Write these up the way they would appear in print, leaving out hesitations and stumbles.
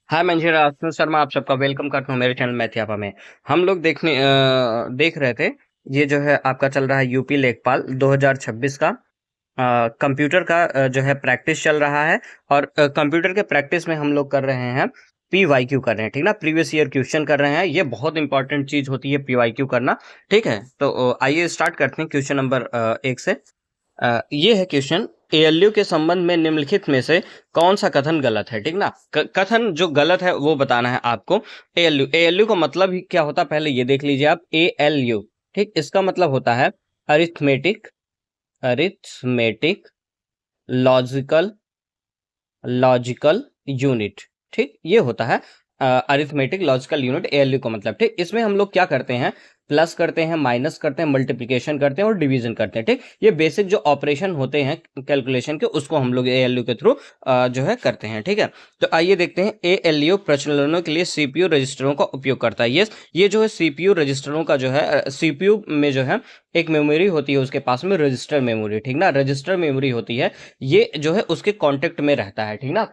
हाय मंजीर आसन शर्मा, आप सबका वेलकम करता हूँ मेरे चैनल मैथियापा में। हम लोग देख रहे थे। ये जो है आपका चल रहा है यूपी लेखपाल 2026 का कंप्यूटर का जो है प्रैक्टिस चल रहा है। और कंप्यूटर के प्रैक्टिस में हम लोग कर रहे हैं, PYQ कर रहे हैं, ठीक ना। प्रीवियस ईयर क्वेश्चन कर रहे हैं। ये बहुत इंपॉर्टेंट चीज होती है PYQ करना, ठीक है। तो आइए स्टार्ट करते हैं क्वेश्चन नंबर 1 से। ये है क्वेश्चन, ALU के संबंध में निम्नलिखित में से कौन सा कथन गलत है, ठीक ना। कथन जो गलत है वो बताना है आपको। ALU का मतलब ही क्या होता है पहले ये देख लीजिए आप। ALU, ठीक, इसका मतलब होता है arithmetic, arithmetic logical, logical unit, ठीक, ये होता है अरिथमेटिक लॉजिकल यूनिट ALU का मतलब, ठीक। इसमें हम लोग क्या करते हैं, प्लस करते हैं, माइनस करते हैं, मल्टीप्लिकेशन करते हैं और डिवीजन करते हैं, ठीक। ये बेसिक जो ऑपरेशन होते हैं कैलकुलेशन के, उसको हम लोग ALU के थ्रू जो है करते हैं, ठीक है। तो आइए देखते हैं, ALU प्रचलनों के लिए CPU रजिस्टरों का उपयोग करता है। ये जो है CPU रजिस्टरों का जो है, CPU में जो है एक मेमोरी होती है उसके पास में, रजिस्टर मेमोरी, ठीक ना। रजिस्टर मेमोरी होती है, ये जो है उसके कांटेक्ट में रहता है, ठीक ना।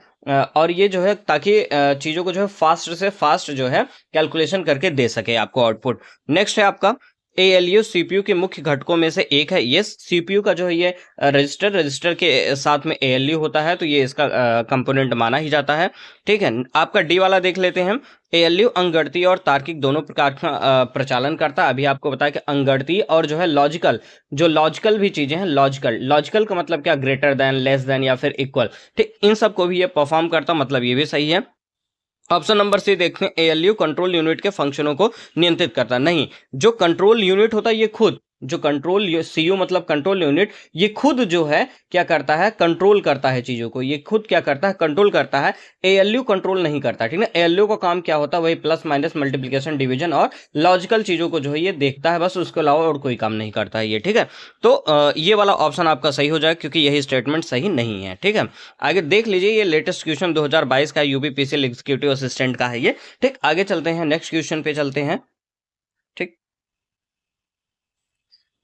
और ये जो है ताकि चीज़ों को जो है फास्ट से फास्ट जो है कैलकुलेशन करके दे सके आपको आउटपुट। नेक्स्ट है आपका, ALU CPU के मुख्य घटकों में से एक है। ये CPU का जो है ये रजिस्टर के साथ में ALU होता है, तो ये इसका कंपोनेंट माना ही जाता है, ठीक है। आपका डी वाला देख लेते हैं। ALU अंकगणितीय और तार्किक दोनों प्रकार का प्रचालन करता है। अभी आपको बताया कि अंकगणितीय और जो है लॉजिकल, जो लॉजिकल भी चीजें हैं, लॉजिकल, लॉजिकल का मतलब क्या, ग्रेटर देन, लेस देन या फिर इक्वल, ठीक, इन सब को भी ये परफॉर्म करता, मतलब ये भी सही है। ऑप्शन नंबर सी देखते हैं, ALU कंट्रोल यूनिट के फंक्शनों को नियंत्रित करता नहीं। जो कंट्रोल यूनिट होता है ये खुद, जो कंट्रोल CU मतलब कंट्रोल यूनिट, ये खुद जो है क्या करता है, कंट्रोल करता है चीजों को। ये खुद क्या करता है, कंट्रोल करता है। ALU कंट्रोल नहीं करता, ठीक ना। ALU का काम क्या होता है, वही प्लस माइनस मल्टीप्लिकेशन डिवीजन और लॉजिकल चीजों को जो है ये देखता है, बस उसके अलावा और कोई काम नहीं करता है ये, ठीक है। तो ये वाला ऑप्शन आपका सही हो जाए, क्योंकि यही स्टेटमेंट सही नहीं है, ठीक है। आगे देख लीजिए, ये लेटेस्ट क्वेश्चन 2022 का UPPCL एग्जीक्यूटिव असिस्टेंट का है ये, ठीक। आगे चलते हैं, नेक्स्ट क्वेश्चन पे चलते हैं, ठीक।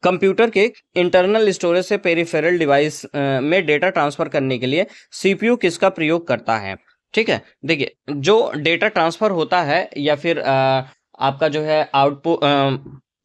कंप्यूटर के इंटरनल स्टोरेज से पेरिफेरल डिवाइस में डेटा ट्रांसफर करने के लिए CPU किसका प्रयोग करता है, ठीक है। देखिए, जो डेटा ट्रांसफर होता है या फिर आपका जो है आउटपुट,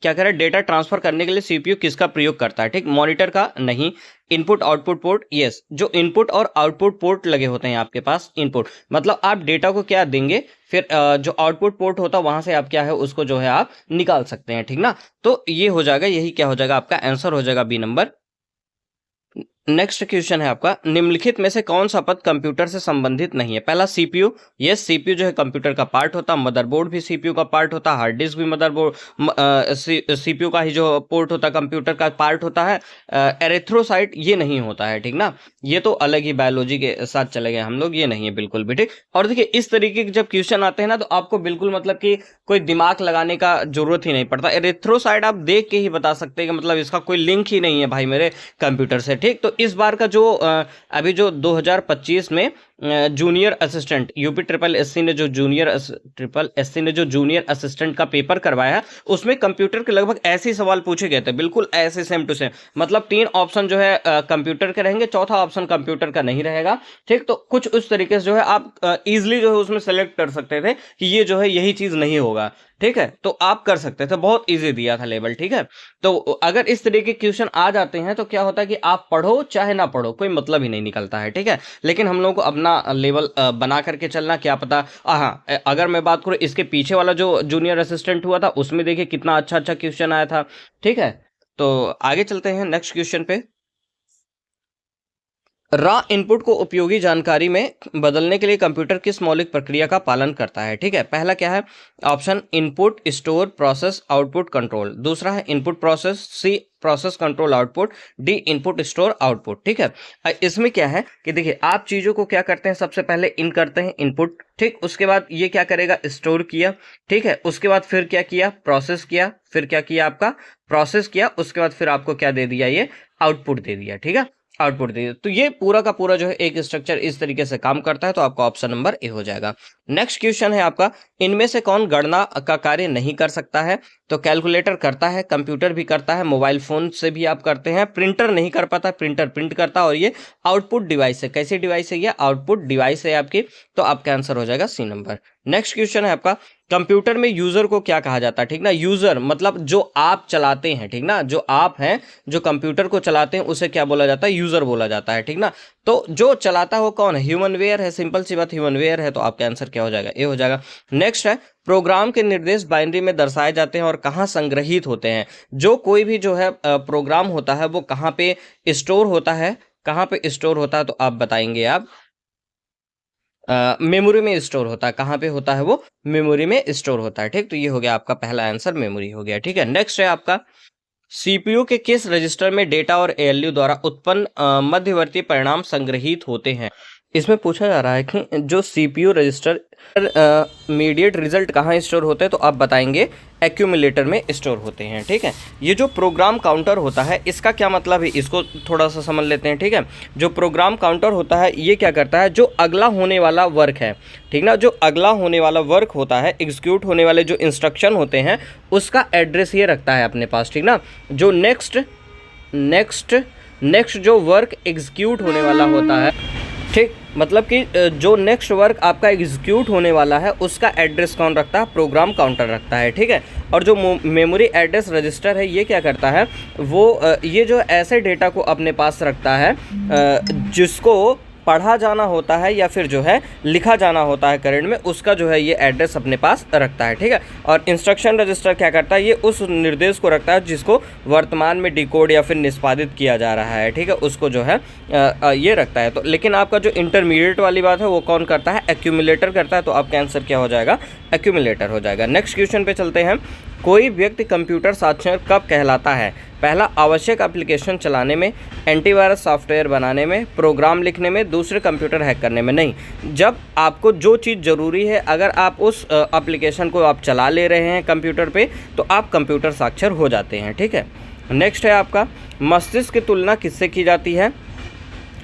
क्या कह रहा है, डेटा ट्रांसफर करने के लिए CPU किसका प्रयोग करता है, ठीक। मॉनिटर का नहीं। इनपुट आउटपुट पोर्ट, यस, जो इनपुट और आउटपुट पोर्ट लगे होते हैं आपके पास। इनपुट मतलब आप डेटा को क्या देंगे, फिर जो आउटपुट पोर्ट होता है वहां से आप क्या है उसको जो है आप निकाल सकते हैं, ठीक ना। तो ये हो जाएगा, यही क्या हो जाएगा, आपका आंसर हो जाएगा बी नंबर। नेक्स्ट क्वेश्चन है आपका, निम्नलिखित में से कौन सा पद कंप्यूटर से संबंधित नहीं है। पहला CPU, यस, CPU जो है कंप्यूटर का पार्ट होता है। मदरबोर्ड भी CPU का पार्ट होता है। हार्ड डिस्क भी मदरबोर्ड CPU का ही जो पोर्ट होता है, कंप्यूटर का पार्ट होता है। एरेथ्रोसाइट ये नहीं होता है, ठीक ना। ये तो अलग ही बायोलॉजी के साथ चले गए हम लोग, ये नहीं है बिल्कुल भी, ठीक। और देखिए, इस तरीके के जब क्वेश्चन आते हैं ना, तो आपको बिल्कुल मतलब कि कोई दिमाग लगाने का जरूरत ही नहीं पड़ता। एरेथ्रोसाइट आप देख के ही बता सकते हैं कि मतलब इसका कोई लिंक ही नहीं है भाई मेरे कंप्यूटर से, ठीक। तो इस बार का जो अभी जो 2025 में जूनियर असिस्टेंट UP SSC ने जो जूनियर असिस्टेंट का पेपर करवाया है, उसमें कंप्यूटर के लगभग ऐसे ही सवाल पूछे गए थे, बिल्कुल ऐसे सेम टू सेम। मतलब 3 ऑप्शन जो है कंप्यूटर के रहेंगे, चौथा ऑप्शन कंप्यूटर का नहीं रहेगा, ठीक। तो कुछ उस तरीके से जो है आप इजिली जो है उसमें सेलेक्ट कर सकते थे कि ये जो है यही चीज नहीं होगा, ठीक है। तो आप कर सकते थे, बहुत इजी दिया था लेवल, ठीक है। तो अगर इस तरीके के क्वेश्चन आ जाते हैं तो क्या होता है कि आप पढ़ो चाहे ना पढ़ो, कोई मतलब ही नहीं निकलता है, ठीक है। लेकिन हम लोगों को अपना लेवल बना करके चलना, क्या पता। हाँ, अगर मैं बात करूं इसके पीछे वाला जो जूनियर असिस्टेंट हुआ था, उसमें देखिए कितना अच्छा अच्छा क्वेश्चन आया था, ठीक है। तो आगे चलते हैं नेक्स्ट क्वेश्चन पे। रॉ इनपुट को उपयोगी जानकारी में बदलने के लिए कंप्यूटर किस मौलिक प्रक्रिया का पालन करता है, ठीक है। पहला क्या है, option input store process output control. दूसरा है input process, C process control output, D input store output, ठीक है। इसमें क्या है कि देखिए, आप चीजों को क्या करते हैं, सबसे पहले इन करते हैं इनपुट, ठीक। उसके बाद ये क्या करेगा, स्टोर किया, ठीक है। उसके बाद फिर क्या किया, प्रोसेस किया, फिर क्या किया आपका, प्रोसेस किया, उसके बाद फिर आपको क्या दे दिया, ये आउटपुट दे दिया, ठीक है। आउटपुट दीजिए। तो ये पूरा का पूरा जो है एक स्ट्रक्चर इस तरीके से काम करता है, तो आपका ऑप्शन नंबर ए हो जाएगा। नेक्स्ट क्वेश्चन है आपका, इनमें से कौन गणना का कार्य नहीं कर सकता है? तो कैलकुलेटर करता है, कंप्यूटर भी करता है, मोबाइल फोन से भी आप करते हैं, प्रिंटर नहीं कर पाता, प्रिंटर प्रिंट करता है, और ये आउटपुट डिवाइस है। कैसी डिवाइस है ये? आउटपुट डिवाइस है आपकी। तो आपका आंसर हो जाएगा सी नंबर। नेक्स्ट क्वेश्चन है आपका, कंप्यूटर में यूजर को क्या कहा जाता है? ठीक ना, यूजर मतलब जो आप चलाते हैं, ठीक ना, जो आप हैं, जो कंप्यूटर को चलाते हैं, उसे क्या बोला जाता है? यूजर बोला जाता है, ठीक ना। तो जो चलाता है वो कौन है? ह्यूमन वेयर है, सिंपल सी बात, ह्यूमन वेयर है। तो आपका आंसर क्या हो जाएगा? ए हो जाएगा। नेक्स्ट है, प्रोग्राम के निर्देश बाइनरी में दर्शाए जाते हैं और कहाँ संग्रहित होते हैं? जो कोई भी जो है प्रोग्राम होता है वो कहाँ पे स्टोर होता है? कहाँ पे स्टोर होता है? तो आप बताएंगे आप मेमोरी में स्टोर होता है। कहाँ पे होता है वो? मेमोरी में स्टोर होता है। ठीक, तो ये हो गया आपका पहला आंसर, मेमोरी हो गया। ठीक है, नेक्स्ट है आपका, सीपीयू के किस रजिस्टर में डेटा और एएलयू द्वारा उत्पन्न मध्यवर्ती परिणाम संग्रहित होते हैं? इसमें पूछा जा रहा है कि जो सीपीयू रजिस्टर इमीडिएट रिजल्ट कहाँ स्टोर होते हैं? तो आप बताएंगे एक्यूमुलेटर में स्टोर होते हैं। ठीक है, ये जो प्रोग्राम काउंटर होता है इसका क्या मतलब है, इसको थोड़ा सा समझ लेते हैं। ठीक है, जो प्रोग्राम काउंटर होता है ये क्या करता है? जो अगला होने वाला वर्क है, ठीक ना, जो अगला होने वाला वर्क होता है, एग्जीक्यूट होने वाले जो इंस्ट्रक्शन होते हैं उसका एड्रेस ये रखता है अपने पास। ठीक ना, जो नेक्स्ट जो वर्क एग्जीक्यूट होने वाला होता है, ठीक, मतलब कि जो नेक्स्ट वर्क आपका एग्जीक्यूट होने वाला है उसका एड्रेस कौन रखता है? प्रोग्राम काउंटर रखता है। ठीक है, और जो मेमोरी एड्रेस रजिस्टर है ये क्या करता है? वो ये जो ऐसे डेटा को अपने पास रखता है जिसको पढ़ा जाना होता है या फिर जो है लिखा जाना होता है करंट में, उसका जो है ये एड्रेस अपने पास रखता है। ठीक है, और इंस्ट्रक्शन रजिस्टर क्या करता है? ये उस निर्देश को रखता है जिसको वर्तमान में डिकोड या फिर निष्पादित किया जा रहा है। ठीक है, उसको जो है ये रखता है। तो लेकिन आपका जो इंटरमीडिएट वाली बात है वो कौन करता है? एक्यूमुलेटर करता है। तो आपका आंसर क्या हो जाएगा? एक्यूमुलेटर हो जाएगा। नेक्स्ट क्वेश्चन पे चलते हैं, कोई व्यक्ति कंप्यूटर साक्षर कब कहलाता है? पहला, आवश्यक एप्लीकेशन चलाने में, एंटीवायरस सॉफ्टवेयर बनाने में, प्रोग्राम लिखने में, दूसरे कंप्यूटर हैक करने में। नहीं, जब आपको जो चीज़ ज़रूरी है अगर आप उस एप्लीकेशन को आप चला ले रहे हैं कंप्यूटर पे तो आप कंप्यूटर साक्षर हो जाते हैं। ठीक है, नेक्स्ट है आपका, मस्तिष्क की तुलना किससे की जाती है?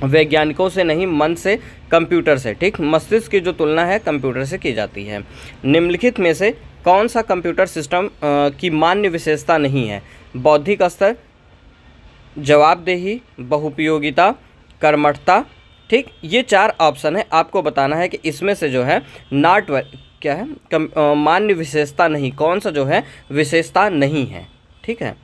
वैज्ञानिकों से नहीं, मन से, कंप्यूटर से। ठीक, मस्तिष्क की जो तुलना है कंप्यूटर से की जाती है। निम्नलिखित में से कौन सा कंप्यूटर सिस्टम की मान्य विशेषता नहीं है? बौद्धिक स्तर, जवाबदेही, बहुपयोगिता, कर्मठता। ठीक, ये 4 ऑप्शन है, आपको बताना है कि इसमें से जो है क्या है मान्य विशेषता नहीं, कौन सा जो है विशेषता नहीं है। ठीक है,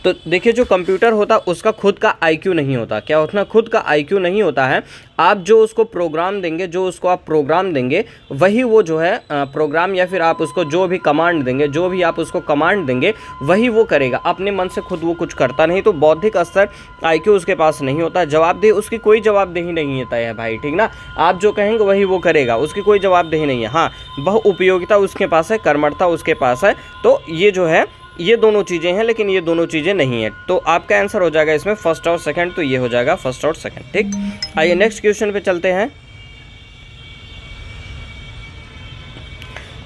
तो देखिए जो कंप्यूटर होता है उसका खुद का आईक्यू नहीं होता। क्या होता है? खुद का आईक्यू नहीं होता है। आप जो उसको प्रोग्राम देंगे, जो उसको आप प्रोग्राम देंगे वही वो जो है प्रोग्राम, या फिर आप उसको जो भी कमांड देंगे, जो भी आप उसको कमांड देंगे वही वो करेगा। अपने मन से खुद वो कुछ करता नहीं। तो बौद्धिक स्तर, आईक्यू उसके पास नहीं होता। जवाबदेही, उसकी कोई जवाबदेही नहीं होता है भाई। ठीक ना, आप जो कहेंगे वही वो करेगा, उसकी कोई जवाबदेही नहीं है। हाँ, बहुउपयोगिता उसके पास है, कर्मठता उसके पास है। तो ये जो है ये दोनों चीज़ें हैं, लेकिन ये दोनों चीज़ें नहीं है। तो आपका आंसर हो जाएगा इसमें फर्स्ट और सेकंड। तो ये हो जाएगा फर्स्ट और सेकंड। ठीक, आइए नेक्स्ट क्वेश्चन पे चलते हैं।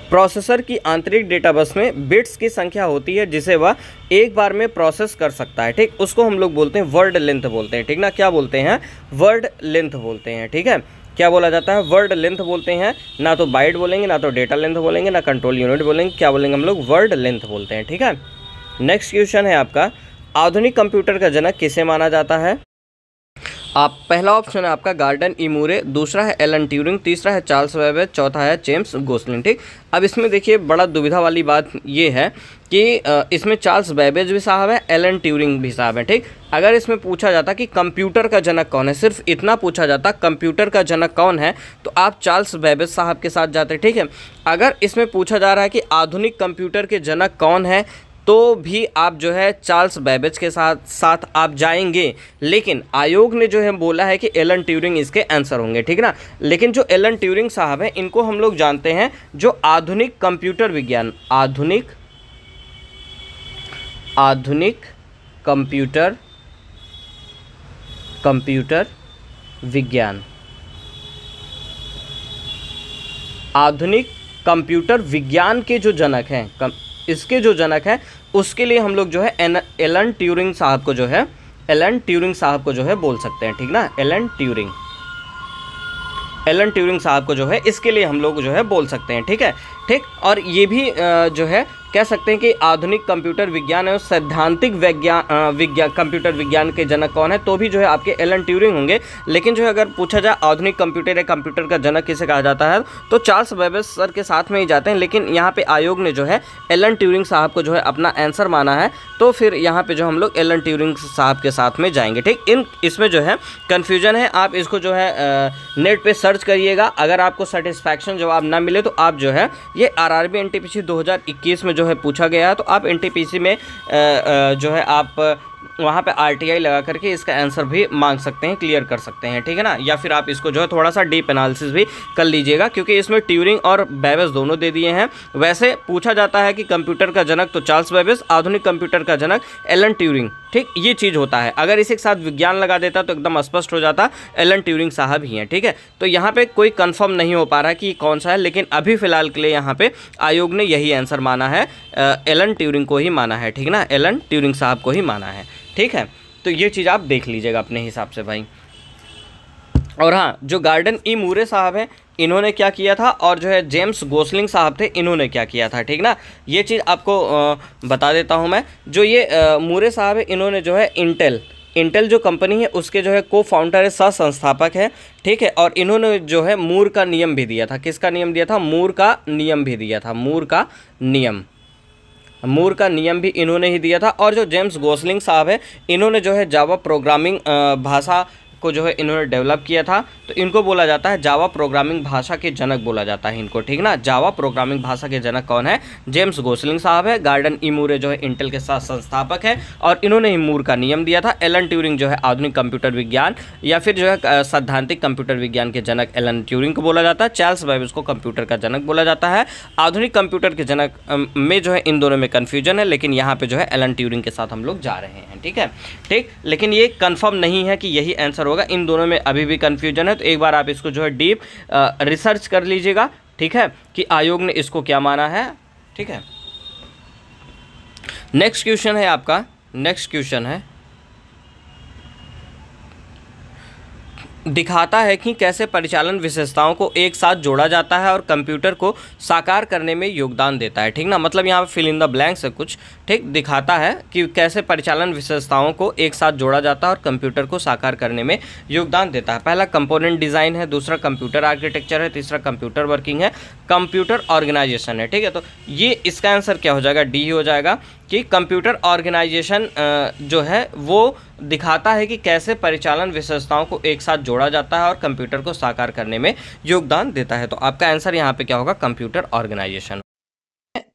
प्रोसेसर की आंतरिक डेटा बस में बिट्स की संख्या होती है जिसे वह एक बार में प्रोसेस कर सकता है। ठीक, उसको हम लोग बोलते हैं वर्ड लेंथ बोलते हैं। ठीक ना, क्या बोलते हैं? वर्ड लेंथ बोलते हैं। ठीक है, क्या बोला जाता है? वर्ड लेंथ बोलते हैं। ना तो बाइट बोलेंगे, ना तो डेटा लेंथ बोलेंगे, ना कंट्रोल यूनिट बोलेंगे। क्या बोलेंगे हम लोग? वर्ड लेंथ बोलते हैं। ठीक है, नेक्स्ट क्वेश्चन है आपका, आधुनिक कंप्यूटर का जनक किसे माना जाता है? आप पहला ऑप्शन है आपका गार्डन ई मूरे, दूसरा है एलन ट्यूरिंग, तीसरा है चार्ल्स बेबेज, चौथा है जेम्स गोसलिन। ठीक, अब इसमें देखिए बड़ा दुविधा वाली बात ये है कि इसमें चार्ल्स बेबेज भी साहब है, एलन ट्यूरिंग भी साहब है। ठीक, अगर इसमें पूछा जाता कि कंप्यूटर का जनक कौन है, सिर्फ इतना पूछा जाता कंप्यूटर का जनक कौन है, तो आप चार्ल्स बेबेज साहब के साथ जाते। ठीक है, अगर इसमें पूछा जा रहा है कि आधुनिक कंप्यूटर के जनक कौन है तो भी आप जो है चार्ल्स बेबेज के साथ आप जाएंगे, लेकिन आयोग ने जो है बोला है कि एलन ट्यूरिंग इसके आंसर होंगे। ठीक ना, लेकिन जो एलन ट्यूरिंग साहब हैं इनको हम लोग जानते हैं जो आधुनिक कंप्यूटर विज्ञान, आधुनिक कंप्यूटर विज्ञान, आधुनिक कंप्यूटर विज्ञान के जो जनक हैं, इसके जो जनक हैं उसके लिए हम लोग जो है एलन ट्यूरिंग साहब को जो है एलन ट्यूरिंग साहब को जो है बोल सकते हैं, ठीक ना, एलन ट्यूरिंग साहब को जो है इसके लिए हम लोग जो है बोल सकते हैं, ठीक है, ठीक। और ये भी जो है कह सकते हैं कि आधुनिक कंप्यूटर विज्ञान एवं सैद्धांतिक कंप्यूटर विज्ञान के जनक कौन है, तो भी जो है आपके एलन ट्यूरिंग होंगे। लेकिन जो है अगर पूछा जाए आधुनिक कंप्यूटर या कंप्यूटर का जनक किसे कहा जाता है, तो चार्ल्स बेबेज सर के साथ में ही जाते हैं। लेकिन यहाँ पे आयोग ने जो है एलन ट्यूरिंग साहब को जो है अपना आंसर माना है, तो फिर यहाँ पे जो हम लोग एलन ट्यूरिंग साहब के साथ में जाएंगे, ठीक। इसमें जो है कन्फ्यूजन है, आप इसको जो है नेट पे सर्च करिएगा। अगर आपको सेटिस्फैक्शन जवाब ना मिले तो आप जो है ये आरआरबी एनटीपीसी 2021 में जो है पूछा गया है, तो आप एनटीपीसी में जो है आप वहाँ पे आरटीआई लगा करके इसका आंसर भी मांग सकते हैं, क्लियर कर सकते हैं, ठीक है ना। या फिर आप इसको जो है थोड़ा सा डीप एनालिसिस भी कर लीजिएगा, क्योंकि इसमें ट्यूरिंग और बेबेज दोनों दे दिए हैं। वैसे पूछा जाता है कि कंप्यूटर का जनक तो चार्ल्स बेबेज, आधुनिक कंप्यूटर का जनक एलन ट्यूरिंग, ठीक, ये चीज़ होता है। अगर इसी के साथ विज्ञान लगा देता तो एकदम स्पष्ट हो जाता, एलन ट्यूरिंग साहब ही हैं, ठीक है। तो यहाँ पे कोई कंफर्म नहीं हो पा रहा कि कौन सा है, लेकिन अभी फिलहाल के लिए यहाँ पे आयोग ने यही आंसर माना है, एलन ट्यूरिंग को ही माना है, ठीक ना, एलन ट्यूरिंग साहब को ही माना है, ठीक है। तो ये चीज़ आप देख लीजिएगा अपने हिसाब से भाई। और हाँ, जो गार्डन ई मूरे साहब हैं, इन्होंने क्या किया था, और जो है जेम्स गोसलिंग साहब थे, इन्होंने क्या किया था, ठीक ना। ये चीज़ आपको बता देता हूँ मैं। जो ये मूरे साहब है, इन्होंने जो है इंटेल जो कंपनी है उसके जो है को फाउंडर है, सह संस्थापक है, ठीक है। और इन्होंने जो है मूर का नियम भी दिया था। किसका नियम दिया था? मूर का नियम भी दिया था, मूर का नियम भी इन्होंने ही दिया था। और जो जेम्स गोसलिंग साहब है, इन्होंने जो है जावा प्रोग्रामिंग भाषा को जो है इन्होंने डेवलप किया था, तो इनको बोला जाता है जावा प्रोग्रामिंग भाषा के जनक बोला जाता है इनको, ठीक ना। जावा प्रोग्रामिंग भाषा के जनक कौन है? जेम्स गोसलिंग साहब है। गार्डन ई मूरे जो है इंटेल के साथ संस्थापक है, और इन्होंने ही मूर का नियम दिया था। एलन ट्यूरिंग जो है आधुनिक कंप्यूटर विज्ञान या फिर जो है सैद्धांतिक कंप्यूटर विज्ञान के जनक एलन ट्यूरिंग को बोला जाता है। चार्ल्स बेबेज को कंप्यूटर का जनक बोला जाता है। आधुनिक कंप्यूटर के जनक में जो है इन दोनों में कन्फ्यूजन है, लेकिन यहाँ पे जो है एलन ट्यूरिंग के साथ हम लोग जा रहे हैं, ठीक है, ठीक। लेकिन ये कन्फर्म नहीं है कि यही आंसर होगा, इन दोनों में अभी भी कन्फ्यूजन है। तो एक बार आप इसको जो है डीप रिसर्च कर लीजिएगा, ठीक है, कि आयोग ने इसको क्या माना है, ठीक है। नेक्स्ट क्वेश्चन है आपका, नेक्स्ट क्वेश्चन है, दिखाता है कि कैसे परिचालन विशेषताओं को एक साथ जोड़ा जाता है और कंप्यूटर को साकार करने में योगदान देता है, ठीक ना। मतलब यहाँ पे फिल इन द ब्लैंक्स है कुछ, ठीक। दिखाता है कि कैसे परिचालन विशेषताओं को एक साथ जोड़ा जाता है और कंप्यूटर को साकार करने में योगदान देता है। पहला कंपोनेंट डिज़ाइन है, दूसरा कंप्यूटर आर्किटेक्चर है, तीसरा कंप्यूटर वर्किंग है, कंप्यूटर ऑर्गेनाइजेशन है, ठीक है। तो ये इसका आंसर क्या हो जाएगा? डी ही हो जाएगा, कि कंप्यूटर ऑर्गेनाइजेशन जो है वो दिखाता है कि कैसे परिचालन विशेषताओं को एक साथ जोड़ा जाता है और कंप्यूटर को साकार करने में योगदान देता है। तो आपका आंसर यहाँ पे क्या होगा? Computer organization.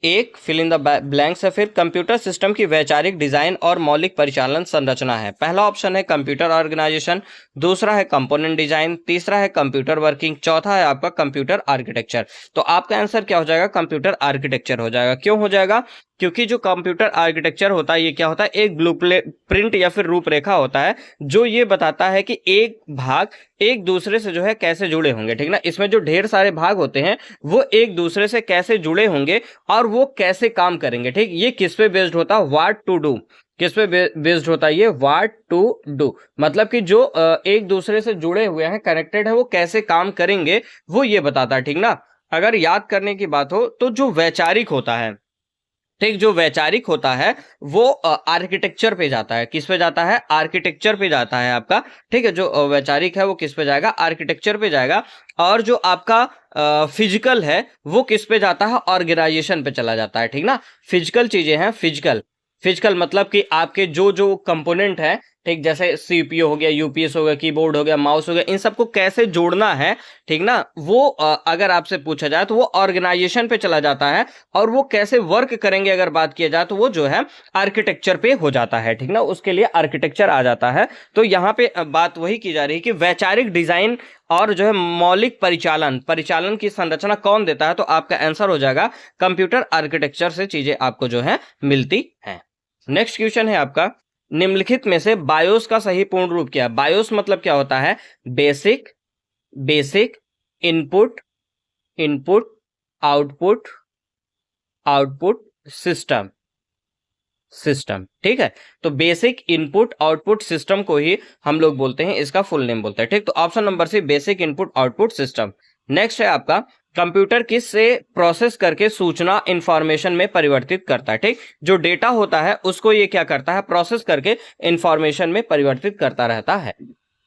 एक फिल इन द ब्लैंक्स है फिर, कंप्यूटर सिस्टम की वैचारिक डिजाइन और मौलिक परिचालन संरचना है। पहला ऑप्शन है कंप्यूटर ऑर्गेनाइजेशन, दूसरा है कंपोनेंट डिजाइन, तीसरा है कंप्यूटर वर्किंग, चौथा है आपका कंप्यूटर आर्किटेक्चर। तो आपका आंसर क्या हो जाएगा? कंप्यूटर आर्किटेक्चर हो जाएगा। क्यों हो जाएगा? क्योंकि जो कंप्यूटर आर्किटेक्चर होता है, ये क्या होता है? एक ब्लूप्रिंट या फिर रूपरेखा होता है, जो ये बताता है कि एक भाग एक दूसरे से जो है कैसे जुड़े होंगे, ठीक ना। इसमें जो ढेर सारे भाग होते हैं वो एक दूसरे से कैसे जुड़े होंगे और वो कैसे काम करेंगे, ठीक। ये किस पे बेस्ड होता है? What to do. किस पे बेस्ड होता है ये? What to do. मतलब कि जो एक दूसरे से जुड़े हुए हैं, कनेक्टेड है, वो कैसे काम करेंगे वो ये बताता है, ठीक ना। अगर याद करने की बात हो तो जो वैचारिक होता है, ठीक, जो वैचारिक होता है वो आर्किटेक्चर पे जाता है। किस पे जाता है? आर्किटेक्चर पे जाता है आपका, ठीक है। जो वैचारिक है वो किस पे जाएगा? आर्किटेक्चर पे जाएगा। और जो आपका फिजिकल है वो किस पे जाता है? ऑर्गेनाइजेशन पे चला जाता है, ठीक ना। फिजिकल चीजें हैं, फिजिकल मतलब कि आपके जो जो कंपोनेंट है, ठीक, जैसे सीपीयू हो गया, यूपीएस हो गया, कीबोर्ड हो गया, माउस हो गया, इन सबको कैसे जोड़ना है, ठीक ना, वो अगर आपसे पूछा जाए तो वो ऑर्गेनाइजेशन पे चला जाता है। और वो कैसे वर्क करेंगे अगर बात किया जाए तो वो जो है आर्किटेक्चर पे हो जाता है, ठीक ना। उसके लिए आर्किटेक्चर आ जाता है। तो यहाँ पे बात वही की जा रही है कि वैचारिक डिजाइन और जो है मौलिक परिचालन की संरचना कौन देता है? तो आपका आंसर हो जाएगा कंप्यूटर आर्किटेक्चर से चीजें आपको जो है मिलती हैं। नेक्स्ट क्वेश्चन है आपका, निम्नलिखित में से बायोस का सही पूर्ण रूप क्या है? बायोस मतलब क्या होता है? Basic input output system, system. ठीक है, तो बेसिक इनपुट आउटपुट सिस्टम को ही हम लोग बोलते हैं, इसका फुल नेम बोलते हैं। ठीक, तो option number C basic input output system. Next है आपका कंप्यूटर किस से प्रोसेस करके सूचना इंफॉर्मेशन में परिवर्तित करता है। ठीक, जो डेटा होता है उसको ये क्या करता है, प्रोसेस करके इंफॉर्मेशन में परिवर्तित करता रहता है।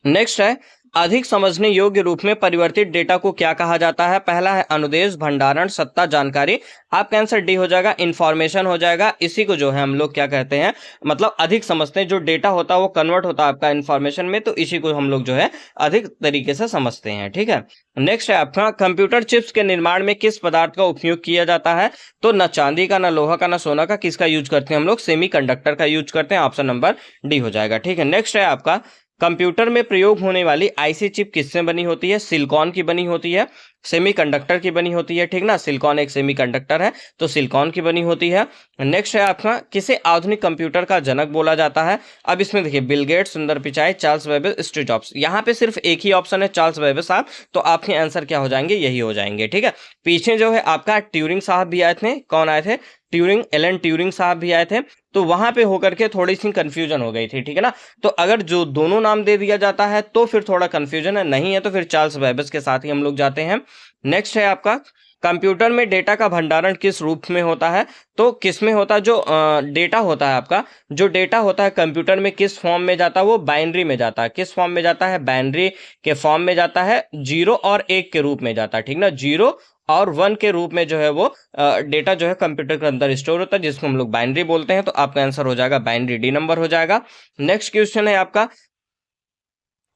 नेक्स्ट है अधिक समझने योग्य रूप में परिवर्तित डेटा को क्या कहा जाता है। पहला है अनुदेश, भंडारण, सत्ता, जानकारी। आपका आंसर डी हो जाएगा, इंफॉर्मेशन हो जाएगा। इसी को जो है हम लोग क्या कहते हैं, मतलब अधिक समझते हैं, जो डेटा होता है वो कन्वर्ट होता है आपका इंफॉर्मेशन में, तो इसी को हम लोग जो है अधिक तरीके से समझते हैं। ठीक है, नेक्स्ट है आपका कंप्यूटर चिप्स के निर्माण में किस पदार्थ का उपयोग किया जाता है। तो न चांदी का, न लोहा का, न सोना का, किसका यूज करते हैं हम लोग, सेमीकंडक्टर का यूज करते हैं। ऑप्शन नंबर डी हो जाएगा। ठीक है, नेक्स्ट है आपका कंप्यूटर में प्रयोग होने वाली आईसी चिप किससे बनी होती है। सिलिकॉन की बनी होती है, सेमीकंडक्टर की बनी होती है। ठीक ना, सिलिकॉन एक सेमीकंडक्टर है, तो सिलिकॉन की बनी होती है। नेक्स्ट है आपका किसे आधुनिक कंप्यूटर का जनक बोला जाता है। अब इसमें देखिए बिल गेट्स, सुंदर Pichai, Charles Babbage, Steve jobs. यहाँ पे सिर्फ एक ही ऑप्शन है चार्ल्स बेबेज साहब, तो आपके आंसर क्या हो जाएंगे, यही हो जाएंगे। ठीक है, पीछे जो है आपका ट्यूरिंग साहब भी आए थे। कौन आए थे, ट्यूरिंग, एलन ट्यूरिंग साहब भी आए थे, तो वहां पे होकर के थोड़ी सी कंफ्यूजन हो गई थी। ठीक है ना, तो अगर जो दोनों नाम दे दिया जाता है तो फिर थोड़ा कंफ्यूजन है, नहीं है तो फिर चार्ल्स बेबेज के साथ ही हम लोग जाते हैं। नेक्स्ट है आपका कंप्यूटर में डेटा का भंडारण किस रूप में होता है। तो किस में होता है, जो डेटा होता है आपका, जो डेटा होता है कंप्यूटर में किस फॉर्म में जाता है, वो बाइनरी में जाता है। किस फॉर्म में जाता है, बाइनरी के फॉर्म में जाता है, 0 और 1 के रूप में जाता है। ठीक ना, 0 और 1 के रूप में जो है वो डेटा जो है कंप्यूटर के अंदर स्टोर होता है, जिसको हम लोग बाइनरी बोलते हैं। तो आपका आंसर हो जाएगा बाइनरी, डी नंबर हो जाएगा। नेक्स्ट क्वेश्चन है आपका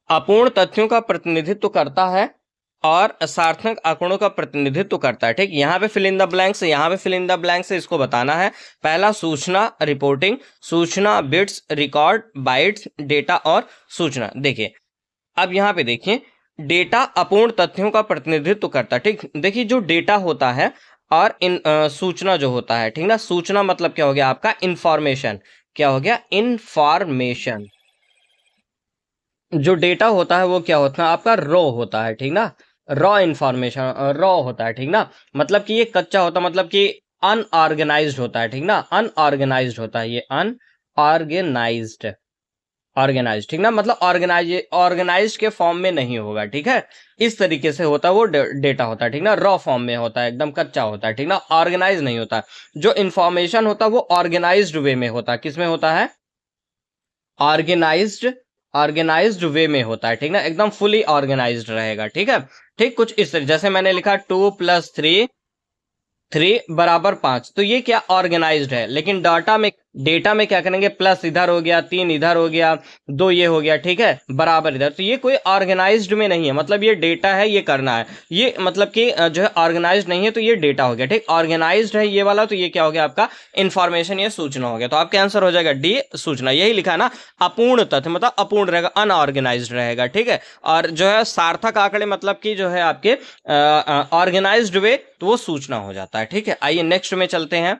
अपूर्ण तथ्यों का प्रतिनिधित्व करता है और सार्थक आंकड़ों का प्रतिनिधित्व करता है। ठीक, यहाँ पे फिल इन द ब्लैंक्स, यहाँ पे फिल इन द ब्लैंक्स, इसको बताना है। पहला सूचना, रिपोर्टिंग, सूचना, बिट्स, रिकॉर्ड, बाइट्स, डेटा और सूचना। देखिए अब यहाँ पे देखिए डेटा अपूर्ण तथ्यों का प्रतिनिधित्व करता है। ठीक, देखिए जो डेटा होता है और इन सूचना जो होता है, ठीक ना, सूचना मतलब क्या हो गया आपका, इंफॉर्मेशन। क्या हो गया, इंफॉर्मेशन। जो डेटा होता है वो क्या होता है आपका, रॉ होता है। ठीक ना, रॉ इंफॉर्मेशन, रॉ होता है। ठीक ना, मतलब कि ये कच्चा होता है, मतलब कि अनऑर्गेनाइज्ड होता है। ठीक ना, अनऑर्गेनाइज्ड होता है, ये अनऑर्गेनाइज्ड, ऑर्गेनाइज। ठीक ना, मतलब ऑर्गेनाइज के फॉर्म में नहीं होगा। ठीक है, इस तरीके से होता है वो डेटा होता है। ठीक ना, रॉ फॉर्म में होता है, एकदम कच्चा होता है। ठीक ना, ऑर्गेनाइज नहीं होता। जो इंफॉर्मेशन होता है वो ऑर्गेनाइज्ड वे में होता है। किस में होता है, ऑर्गेनाइज्ड, ऑर्गेनाइज्ड वे में होता है। ठीक ना, एकदम फुली ऑर्गेनाइज्ड रहेगा। ठीक है, ठीक, कुछ इस तरह जैसे मैंने लिखा 2 + 3 बराबर 5, तो ये क्या ऑर्गेनाइज्ड है। लेकिन डेटा में क्या करेंगे, प्लस इधर हो गया, 3 इधर हो गया, 2 ये हो गया। ठीक है, बराबर इधर, तो ये कोई ऑर्गेनाइज्ड में नहीं है, मतलब ये डेटा है, ये करना है, ये मतलब कि जो है ऑर्गेनाइज्ड नहीं है, तो ये डेटा हो गया। ठीक, ऑर्गेनाइज्ड है ये वाला, तो ये क्या हो गया आपका, इंफॉर्मेशन, ये सूचना हो गया। तो आपका आंसर हो जाएगा डी, सूचना। यही लिखा है ना, अपूर्ण तथ्य मतलब अपूर्ण रहेगा, अनऑर्गेनाइज्ड रहेगा। ठीक है, और जो है सार्थक आंकड़े मतलब कि जो है आपके ऑर्गेनाइज्ड वे, तो वो सूचना हो जाता है। ठीक है, आइए नेक्स्ट में चलते हैं।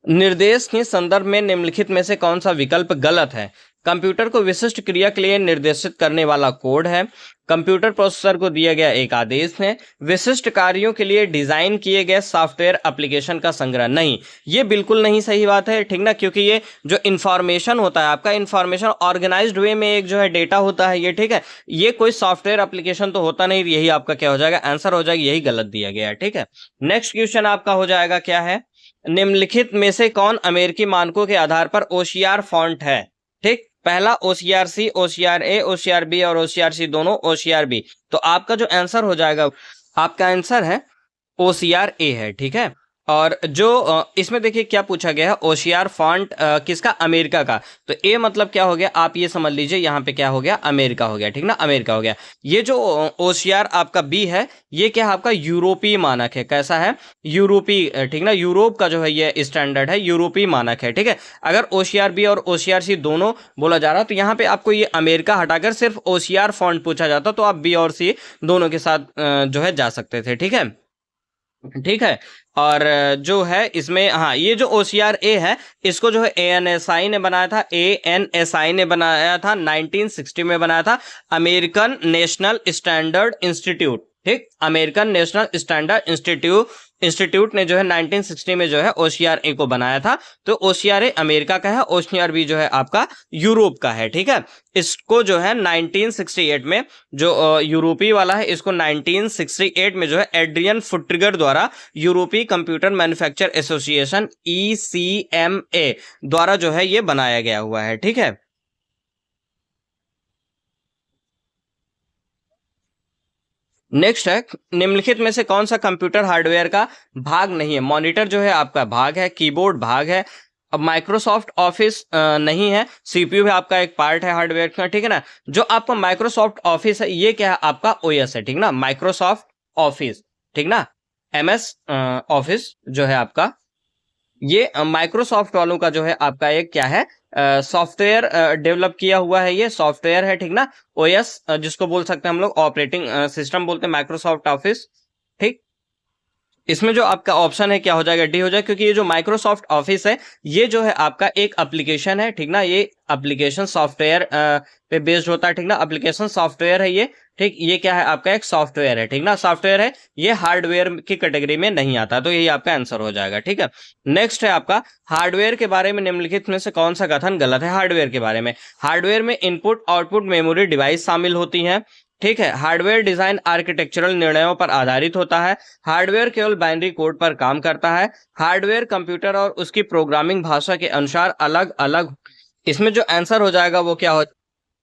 निर्देश के संदर्भ में निम्नलिखित में से कौन सा विकल्प गलत है। कंप्यूटर को विशिष्ट क्रिया के लिए निर्देशित करने वाला कोड है, कंप्यूटर प्रोसेसर को दिया गया एक आदेश है, विशिष्ट कार्यों के लिए डिजाइन किए गए सॉफ्टवेयर एप्लीकेशन का संग्रह। नहीं, ये बिल्कुल नहीं सही बात है। ठीक ना, क्योंकि ये जो इंफॉर्मेशन होता है आपका, इंफॉर्मेशन ऑर्गेनाइज्ड वे में एक जो है डेटा होता है ये। ठीक है, ये कोई सॉफ्टवेयर एप्लीकेशन तो होता नहीं। यही आपका क्या हो जाएगा, आंसर हो जाएगा, यही गलत दिया गया है। ठीक है, नेक्स्ट क्वेश्चन आपका हो जाएगा क्या है, निम्नलिखित में से कौन अमेरिकी मानकों के आधार पर ओसीआर फॉन्ट है। ठीक, पहला ओसीआर सी, ओसीआर ए, ओसीआर बी और ओसीआर सी दोनों ओसीआर बी। तो आपका जो आंसर हो जाएगा, आपका आंसर है ओसीआर ए है। ठीक है, और जो इसमें देखिए क्या पूछा गया है, ओसीआर फॉन्ट किसका, अमेरिका का। तो ए मतलब क्या हो गया, आप ये समझ लीजिए, यहाँ पे क्या हो गया, अमेरिका हो गया। ठीक ना, अमेरिका हो गया। ये जो ओसीआर आपका बी है, ये क्या है आपका यूरोपीय मानक है। कैसा है, यूरोपीय। ठीक ना, यूरोप का जो है ये स्टैंडर्ड है, यूरोपीय मानक है। ठीक है, अगर ओसीआर बी और ओसीआर सी दोनों बोला जा रहा है, तो यहाँ पे आपको ये अमेरिका हटाकर सिर्फ ओसीआर फॉन्ट पूछा जाता, तो आप बी और सी दोनों के साथ जो है जा सकते थे। ठीक है, ठीक है, और जो है इसमें, हाँ, ये जो ओसीआर ए है, इसको जो है एएनएसआई ने बनाया था, एएनएसआई ने बनाया था, 1960 में बनाया था, अमेरिकन नेशनल स्टैंडर्ड इंस्टीट्यूट। ठीक, अमेरिकन नेशनल स्टैंडर्ड इंस्टीट्यूट ने जो है 1960 में जो है OCRA को बनाया था। तो OCRA अमेरिका का है, OCRB जो है आपका यूरोप का है, ठीक है। इसको जो है 1968 में जो यूरोपीय वाला है, इसको 1968 में जो है एड्रियन फुट्रिगर द्वारा यूरोपीय कंप्यूटर मैन्युफैक्चर एसोसिएशन ECMA द्वारा जो है ये बनाया गया हुआ है, ठीक है। नेक्स्ट है, निम्नलिखित में से कौन सा कंप्यूटर हार्डवेयर का भाग नहीं है? मॉनिटर जो है आपका भाग है, कीबोर्ड भाग है, अब माइक्रोसॉफ्ट ऑफिस नहीं है, सीपीयू भी आपका एक पार्ट है हार्डवेयर का, ठीक है ना। जो आपका माइक्रोसॉफ्ट ऑफिस है ये क्या है? आपका ओएस है, ठीक ना, माइक्रोसॉफ्ट ऑफिस, ठीक ना। MS ऑफिस जो है आपका, ये माइक्रोसॉफ्ट वालों का जो है आपका एक क्या है, सॉफ्टवेयर डेवलप किया हुआ है, ये सॉफ्टवेयर है, ठीक ना। ओएस जिसको बोल सकते हैं हम लोग, ऑपरेटिंग सिस्टम बोलते हैं माइक्रोसॉफ्ट ऑफिस, ठीक। इसमें जो आपका ऑप्शन है क्या हो जाएगा? डी हो जाएगा, क्योंकि ये जो माइक्रोसॉफ्ट ऑफिस है ये जो है आपका एक एप्लीकेशन है, ठीक ना। ये एप्लीकेशन सॉफ्टवेयर पे बेस्ड होता है, ठीक ना। एप्लीकेशन सॉफ्टवेयर है ये, ठीक। ये क्या है? आपका एक सॉफ्टवेयर है, ठीक ना, सॉफ्टवेयर है, ये हार्डवेयर की कैटेगरी में नहीं आता, तो यही आपका आंसर हो जाएगा, ठीक है। नेक्स्ट है आपका, हार्डवेयर के बारे में निम्नलिखित में से कौन सा कथन गलत है? हार्डवेयर के बारे में, हार्डवेयर में इनपुट आउटपुट मेमोरी डिवाइस शामिल होती हैं, ठीक है। हार्डवेयर डिजाइन आर्किटेक्चरल निर्णयों पर आधारित होता है। हार्डवेयर केवल बाइनरी कोड पर काम करता है। हार्डवेयर कंप्यूटर और उसकी प्रोग्रामिंग भाषा के अनुसार अलग अलग। इसमें जो आंसर हो जाएगा वो क्या हो?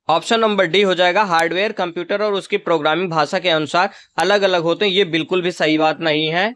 ऑप्शन नंबर डी हो जाएगा, हार्डवेयर कंप्यूटर और उसकी प्रोग्रामिंग भाषा के अनुसार अलग अलग होते हैं। ये बिल्कुल भी सही बात नहीं है।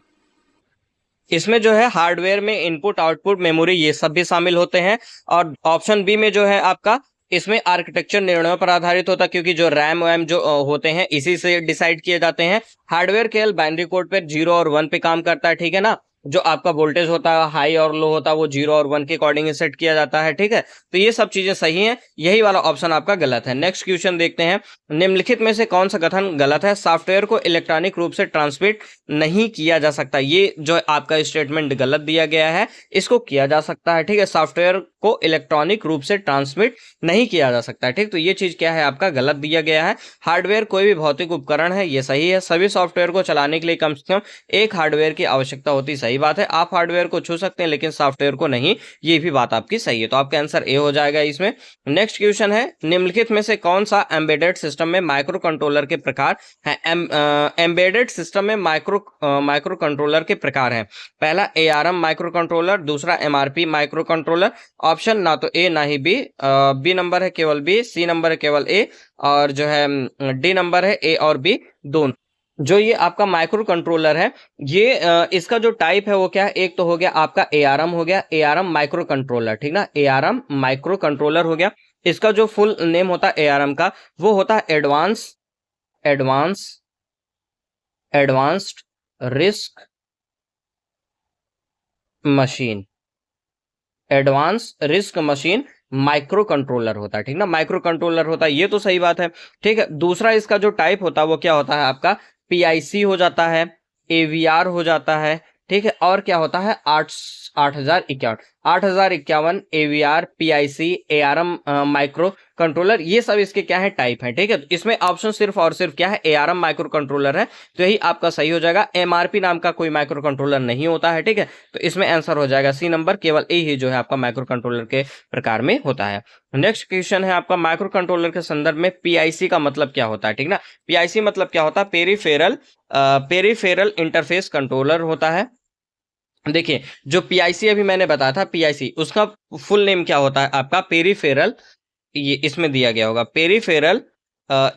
इसमें जो है हार्डवेयर में इनपुट आउटपुट मेमोरी ये सब भी शामिल होते हैं। और ऑप्शन बी में जो है आपका, इसमें आर्किटेक्चर निर्णयों पर आधारित होता है, क्योंकि जो रैम वैम जो होते हैं इसी से डिसाइड किए जाते हैं। हार्डवेयर केवल बाइनरी कोड पर 0 और 1 पे काम करता है, ठीक है ना। जो आपका वोल्टेज होता है हाई और लो होता है वो 0 और 1 के अकॉर्डिंग सेट किया जाता है, ठीक है। तो ये सब चीजें सही हैं, यही वाला ऑप्शन आपका गलत है। नेक्स्ट क्वेश्चन देखते हैं, निम्नलिखित में से कौन सा कथन गलत है? सॉफ्टवेयर को इलेक्ट्रॉनिक रूप से ट्रांसमिट नहीं किया जा सकता। ये जो आपका स्टेटमेंट गलत दिया गया है, इसको किया जा सकता है, ठीक है। सॉफ्टवेयर को इलेक्ट्रॉनिक रूप से ट्रांसमिट नहीं किया जा सकता है, ठीक। तो ये चीज क्या है? आपका गलत दिया गया है। हार्डवेयर कोई भी भौतिक उपकरण है, ये सही है। सभी सॉफ्टवेयर को चलाने के लिए कम से कम एक हार्डवेयर की आवश्यकता होती है, सही बात है। आप हार्डवेयर को छू सकते हैं लेकिन सॉफ्टवेयर को नहीं, ये भी बात आपकी सही है। तो आपका आंसर ए हो जाएगा इसमें। नेक्स्ट क्वेश्चन है, निम्नलिखित में से कौन सा एम्बेडेड सिस्टम में माइक्रो कंट्रोलर के प्रकार है? एम्बेडेड सिस्टम में माइक्रो कंट्रोलर के प्रकार हैं। पहला ARM माइक्रो कंट्रोलर, दूसरा MRP माइक्रो कंट्रोलर। ऑप्शन ना तो ए ना ही बी, बी नंबर है केवल बी, सी नंबर है केवल ए, और जो है डी नंबर है ए और बी दोनों। जो ये आपका माइक्रो कंट्रोलर है, ये इसका जो टाइप है वो क्या है? एक तो हो गया आपका ARM हो गया, ARM माइक्रो कंट्रोलर, ठीक ना, ARM माइक्रो कंट्रोलर हो गया। इसका जो फुल नेम होता है ARM का, वो होता है advanced risk machine. Advance risk machine micro controller होता है, ठीक ना, माइक्रो कंट्रोलर होता है, ये तो सही बात है, ठीक है। दूसरा इसका जो टाइप होता है वो क्या होता है? आपका PIC हो जाता है, AVR हो जाता है, ठीक है। और क्या होता है? 8051 AVR PIC ARM micro controller, ये सब इसके क्या है? टाइप है, ठीक है। तो इसमें ऑप्शन सिर्फ और सिर्फ क्या है? ARM माइक्रो कंट्रोलर है, तो यही आपका सही हो जाएगा। MRP नाम का कोई माइक्रो कंट्रोलर नहीं होता है, ठीक है। तो इसमें आंसर हो जाएगा सी नंबर, केवल ए ही जो है आपका माइक्रो कंट्रोलर के प्रकार में होता है। नेक्स्ट क्वेश्चन है आपका, माइक्रो कंट्रोलर के संदर्भ में PIC का मतलब क्या होता है? ठीक ना, PIC मतलब क्या होता है? पेरीफेरल इंटरफेस कंट्रोलर होता है। देखिए, जो PIC अभी मैंने बताया था, PIC उसका फुल नेम क्या होता है? आपका पेरीफेरल, ये इसमें दिया गया होगा, पेरीफेरल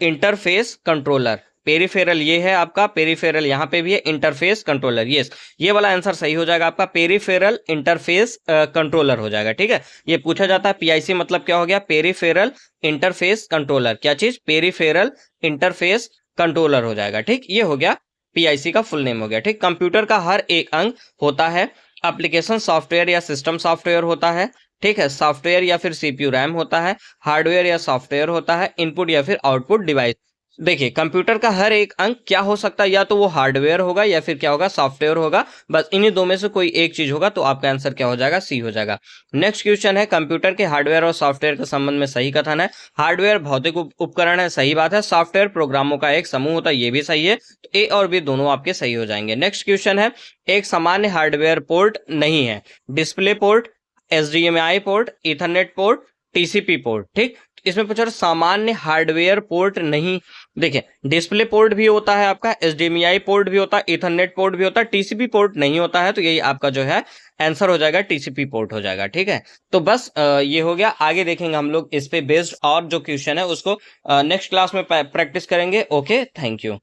इंटरफेस कंट्रोलर। पेरीफेरल ये है आपका, पेरीफेरल यहाँ पे भी है, इंटरफेस कंट्रोलर, यस, ये वाला आंसर सही हो जाएगा आपका, पेरीफेरल इंटरफेस कंट्रोलर हो जाएगा, ठीक है। ये पूछा जाता है PIC मतलब क्या हो गया? Peripheral interface controller. क्या चीज? पेरीफेरल इंटरफेस कंट्रोलर हो जाएगा, ठीक। ये हो गया PIC का फुल नेम हो गया, ठीक। कंप्यूटर का हर एक अंग होता है एप्लीकेशन सॉफ्टवेयर या सिस्टम सॉफ्टवेयर होता है, ठीक है। सॉफ्टवेयर या फिर CPU रैम होता है, हार्डवेयर या सॉफ्टवेयर होता है, इनपुट या फिर आउटपुट डिवाइस। देखिए कंप्यूटर का हर एक अंग क्या हो सकता है, या तो वो हार्डवेयर होगा या फिर क्या होगा, सॉफ्टवेयर होगा। बस इन्हीं दो में से कोई एक चीज होगा, तो आपका आंसर क्या हो जाएगा, सी हो जाएगा। नेक्स्ट क्वेश्चन है, कंप्यूटर के हार्डवेयर और सॉफ्टवेयर के संबंध में सही कथन है। हार्डवेयर भौतिक उपकरण है, सही बात है। सॉफ्टवेयर प्रोग्रामों का एक समूह होता है, ये भी सही है। तो ए और बी दोनों आपके सही हो जाएंगे। नेक्स्ट क्वेश्चन है, एक सामान्य हार्डवेयर पोर्ट नहीं है। Display port, HDMI port, Ethernet port, TCP port. ठीक, इसमें पूछा सामान्य हार्डवेयर पोर्ट नहीं। देखिए डिस्प्ले पोर्ट भी होता है आपका, HDMI पोर्ट भी होता है, ईथरनेट पोर्ट भी होता है, TCP पोर्ट नहीं होता है। तो यही आपका जो है आंसर हो जाएगा, TCP पोर्ट हो जाएगा। ठीक है, तो बस ये हो गया। आगे देखेंगे हम लोग इस पे बेस्ड और जो क्वेश्चन है उसको नेक्स्ट क्लास में प्रैक्टिस करेंगे। Okay, thank you.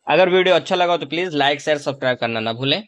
अगर वीडियो अच्छा लगा तो प्लीज लाइक शेयर सब्सक्राइब करना ना भूलें।